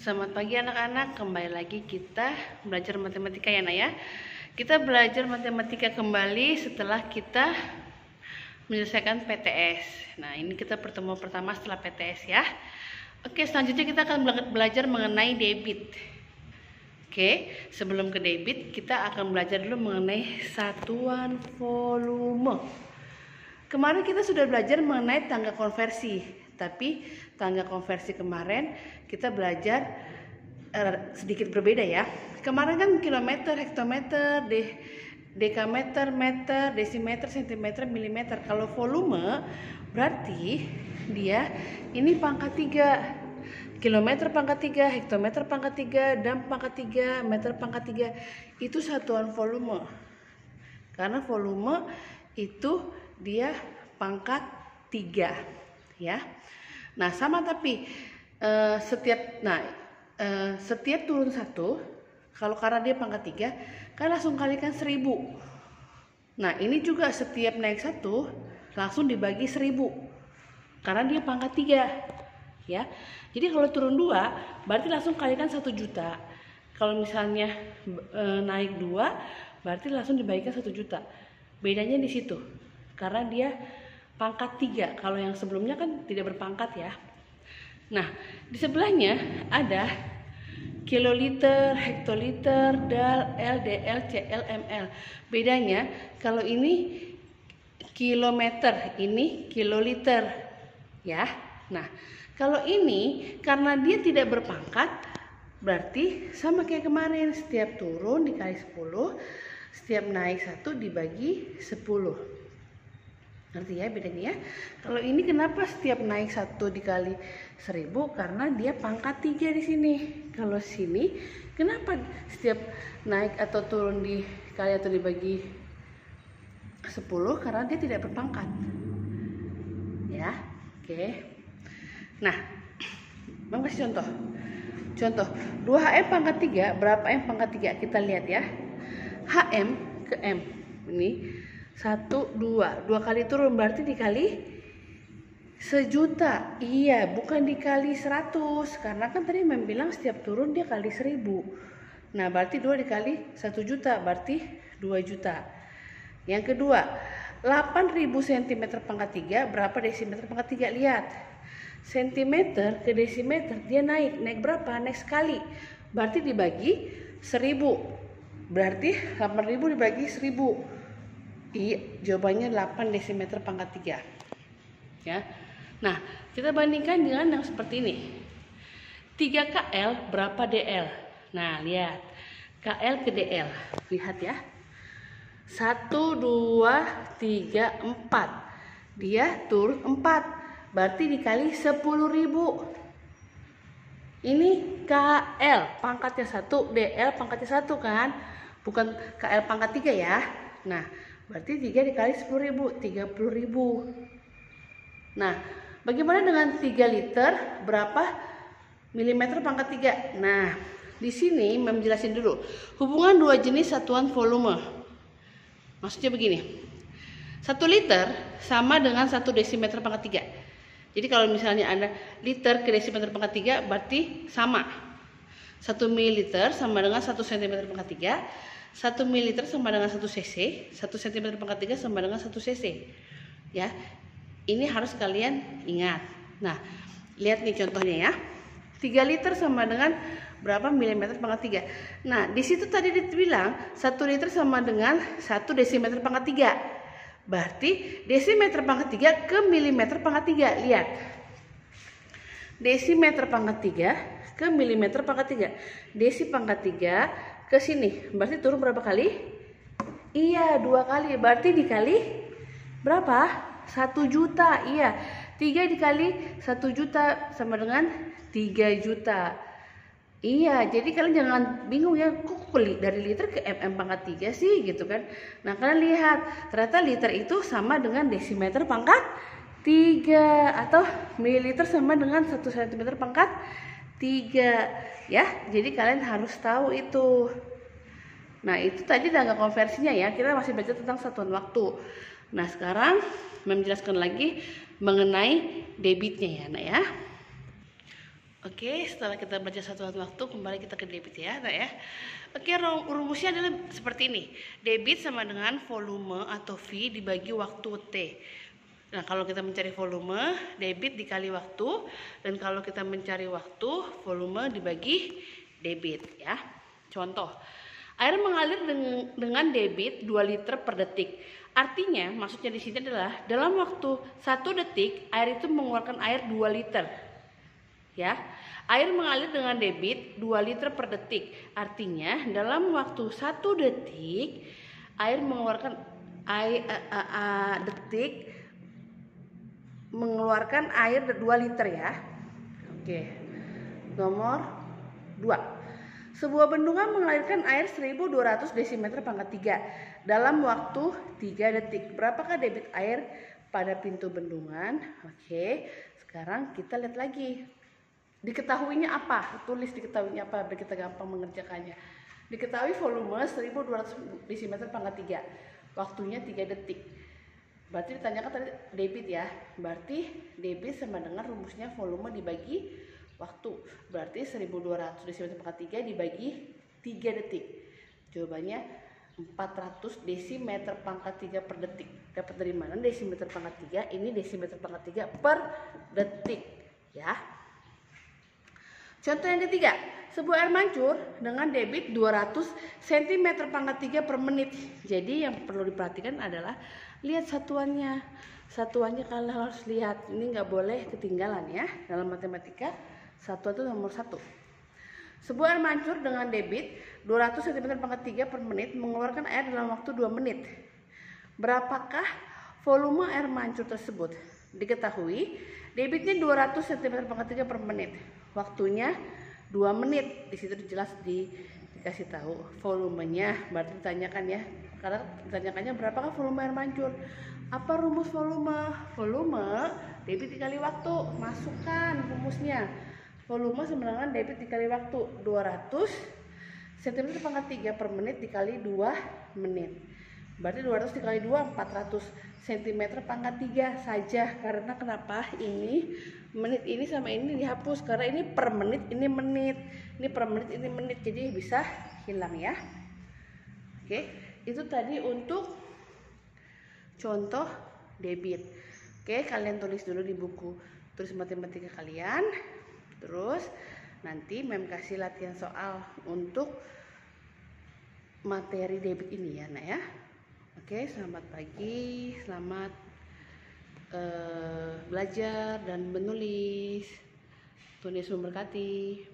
Selamat pagi anak-anak, kembali lagi kita belajar matematika ya nak ya. Kita belajar matematika kembali setelah kita menyelesaikan PTS. Nah ini kita pertemuan pertama setelah PTS ya. Oke, selanjutnya kita akan belajar mengenai debit. Oke, sebelum ke debit kita akan belajar dulu mengenai satuan volume. Kemarin kita sudah belajar mengenai tangga konversi, tapi tangga konversi kemarin kita belajar sedikit berbeda ya. Kemarin kan kilometer, hektometer, dekameter, meter, desimeter, sentimeter, milimeter. Kalau volume berarti dia ini pangkat 3. Kilometer pangkat 3, hektometer pangkat 3, dam pangkat 3, meter pangkat 3. Itu satuan volume. Karena volume itu dia pangkat 3 ya. Nah sama tapi setiap turun 1, kalau karena dia pangkat 3 kan langsung kalikan 1000. Nah ini juga setiap naik 1 langsung dibagi 1000 karena dia pangkat 3 ya. Jadi kalau turun 2 berarti langsung kalikan 1 juta. Kalau misalnya naik 2 berarti langsung dibagikan 1 juta. Bedanya di situ. Karena dia pangkat 3. Kalau yang sebelumnya kan tidak berpangkat ya. Nah, di sebelahnya ada kiloliter, hektoliter, dal, LDL, CL, ml. Bedanya kalau ini kilometer, ini kiloliter ya. Nah, kalau ini karena dia tidak berpangkat berarti sama kayak kemarin, setiap turun dikali 10, setiap naik 1 dibagi 10. Ngerti ya bedanya ya? Kalau ini kenapa setiap naik 1 dikali 1000? Karena dia pangkat 3 di sini. Kalau sini kenapa setiap naik atau turun dikali atau dibagi 10? Karena dia tidak berpangkat. Ya, oke. Nah, Bang kasih contoh. Contoh, 2HM pangkat 3, berapa M pangkat 3? Kita lihat ya. HM ke M. Ini 1, 2 kali turun berarti dikali 1 juta. Iya, bukan dikali 100 karena kan tadi bilang setiap turun dia kali 1000. Nah berarti 2 dikali 1 juta berarti 2 juta. Yang kedua 8000 cm pangkat 3, berapa desimeter pangkat 3? Lihat, sentimeter ke desimeter dia naik berapa? Naik sekali, berarti dibagi 1000. Berarti 8000 dibagi 1000. Iya, jawabannya 8 desimeter pangkat 3 ya. Nah kita bandingkan dengan yang seperti ini. 3 KL berapa DL? Nah lihat, KL ke DL, lihat ya, 1, 2, 3, 4. Dia turun 4 berarti dikali 10.000. Ini KL pangkatnya 1, DL pangkatnya 1 kan, bukan KL pangkat 3 ya. Nah berarti 3 dikali 10.000, 30.000. Nah, bagaimana dengan 3 liter? Berapa milimeter pangkat 3? Nah, di sini menjelasin dulu hubungan dua jenis satuan volume. Maksudnya begini. 1 liter sama dengan 1 desimeter pangkat 3. Jadi kalau misalnya ada liter ke desimeter pangkat 3 berarti sama. 1 mililiter sama dengan 1 cm pangkat 3. 1 ml sama dengan 1 cc, 1 cm pangkat 3 sama dengan 1 cc. Ya. Ini harus kalian ingat. Nah, lihat nih contohnya ya. 3 liter sama dengan berapa milimeter pangkat 3. Nah, di situ tadi dibilang 1 liter sama dengan 1 desimeter pangkat 3. Berarti desimeter pangkat 3 ke milimeter pangkat 3. Lihat. Desimeter pangkat 3 ke milimeter pangkat 3. Desi pangkat 3 ke sini berarti turun berapa kali? Iya, 2 kali. Berarti dikali berapa? 1 juta. Iya, 3 dikali 1 juta sama dengan 3 juta. Iya, jadi kalian jangan bingung ya, kok dari liter ke mm pangkat 3 sih gitu kan. Nah kalian lihat, ternyata liter itu sama dengan desimeter pangkat 3 atau mililiter sama dengan 1 cm pangkat 3 ya. Jadi kalian harus tahu itu. Nah itu tadi tangga konversinya ya. Kita masih belajar tentang satuan waktu. Nah sekarang menjelaskan lagi mengenai debitnya ya nak ya. Oke, setelah kita baca satuan waktu, kembali kita ke debit ya, nah ya. Oke, rumusnya adalah seperti ini. Debit sama dengan volume atau V dibagi waktu T. Nah, kalau kita mencari volume, debit dikali waktu, dan kalau kita mencari waktu, volume dibagi debit ya. Contoh, air mengalir dengan debit 2 liter per detik. Artinya, maksudnya di sini adalah dalam waktu 1 detik, air itu mengeluarkan air 2 liter. Ya, air mengalir dengan debit 2 liter per detik. Artinya dalam waktu 1 detik air mengeluarkan air 2 liter ya. Oke. Nomor 2. Sebuah bendungan mengalirkan air 1200 desimeter pangkat 3 dalam waktu 3 detik. Berapakah debit air pada pintu bendungan? Oke. Sekarang kita lihat lagi. Diketahuinya apa? Tulis diketahuinya apa biar kita gampang mengerjakannya. Diketahui volume 1200 desimeter pangkat 3. Waktunya 3 detik. Berarti ditanyakan tadi debit ya. Berarti debit sama dengan rumusnya volume dibagi waktu. Berarti 1200 desimeter pangkat 3 dibagi 3 detik. Jawabannya 400 desimeter pangkat 3 per detik. Dapat dari mana desimeter pangkat 3? Ini desimeter pangkat 3 per detik ya. Contoh yang ketiga, sebuah air mancur dengan debit 200 cm pangkat 3 per menit. Jadi yang perlu diperhatikan adalah lihat satuannya. Satuannya kalian harus lihat. Ini nggak boleh ketinggalan ya. Dalam matematika, satuan itu nomor 1. Sebuah air mancur dengan debit 200 cm pangkat 3 per menit mengeluarkan air dalam waktu 2 menit. Berapakah volume air mancur tersebut? Diketahui debitnya 200 cm pangkat 3 per menit. Waktunya 2 menit. Di situ jelas dikasih tahu volumenya. Berarti ditanyakan ya. Karena ditanyakannya berapakah volume air mancur? Apa rumus volume? Volume debit dikali waktu. Masukkan rumusnya. Volume sama dengan debit dikali waktu. 200 cm pangkat 3 per menit dikali 2 menit. Berarti 200 dikali 2 400 cm pangkat 3 saja. Karena kenapa? Ini menit ini sama ini dihapus karena ini per menit, ini menit. Ini per menit, ini menit. Jadi bisa hilang ya. Oke, itu tadi untuk contoh debit. Oke, kalian tulis dulu di buku tulis matematika kalian. Terus nanti Mem kasih latihan soal untuk materi debit ini ya, Nak ya. Oke, selamat pagi, selamat belajar dan menulis. Tuhan Yesus memberkati.